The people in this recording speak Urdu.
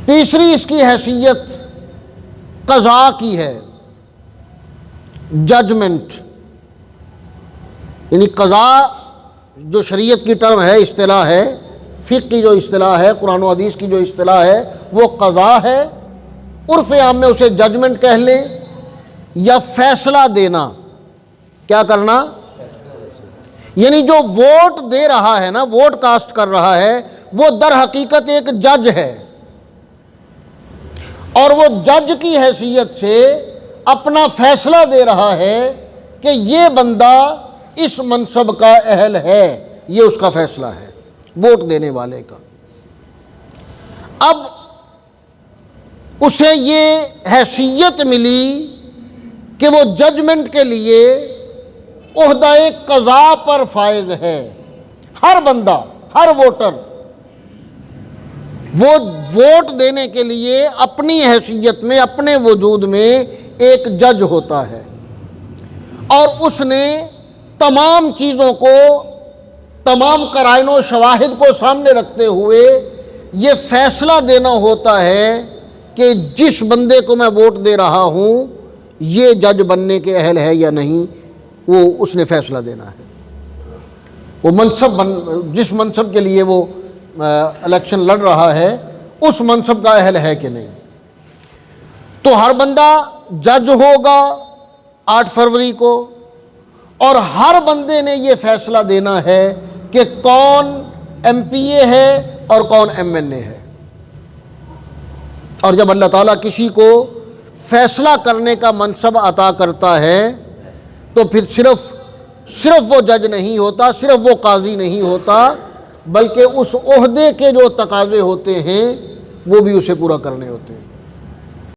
تیسری اس کی حیثیت قضاء کی ہے، ججمنٹ، یعنی قضاء جو شریعت کی ٹرم ہے، اصطلاح ہے، فقہ کی جو اصطلاح ہے، قرآن و حدیث کی جو اصطلاح ہے وہ قضاء ہے۔ عرف عام میں اسے ججمنٹ کہہ لیں یا فیصلہ دینا۔ کیا کرنا؟ یعنی جو ووٹ دے رہا ہے نا، ووٹ کاسٹ کر رہا ہے، وہ در حقیقت ایک جج ہے، اور وہ جج کی حیثیت سے اپنا فیصلہ دے رہا ہے کہ یہ بندہ اس منصب کا اہل ہے، یہ اس کا فیصلہ ہے ووٹ دینے والے کا۔ اب اسے یہ حیثیت ملی کہ وہ ججمنٹ کے لیے عہدہ قضاء پر فائز ہے۔ ہر بندہ، ہر ووٹر، وہ ووٹ دینے کے لیے اپنی حیثیت میں، اپنے وجود میں ایک جج ہوتا ہے، اور اس نے تمام چیزوں کو، تمام قرائن و شواہد کو سامنے رکھتے ہوئے یہ فیصلہ دینا ہوتا ہے کہ جس بندے کو میں ووٹ دے رہا ہوں یہ جج بننے کے اہل ہے یا نہیں، وہ اس نے فیصلہ دینا ہے۔ وہ منصب جس منصب کے لیے وہ الیکشن لڑ رہا ہے اس منصب کا اہل ہے کہ نہیں۔ تو ہر بندہ جج ہوگا 8 فروری کو، اور ہر بندے نے یہ فیصلہ دینا ہے کہ کون ایم پی اے ہے اور کون ایم این اے ہے۔ اور جب اللہ تعالیٰ کسی کو فیصلہ کرنے کا منصب عطا کرتا ہے تو پھر صرف وہ جج نہیں ہوتا، صرف وہ قاضی نہیں ہوتا، بلکہ اس عہدے کے جو تقاضے ہوتے ہیں وہ بھی اسے پورا کرنے ہوتے ہیں۔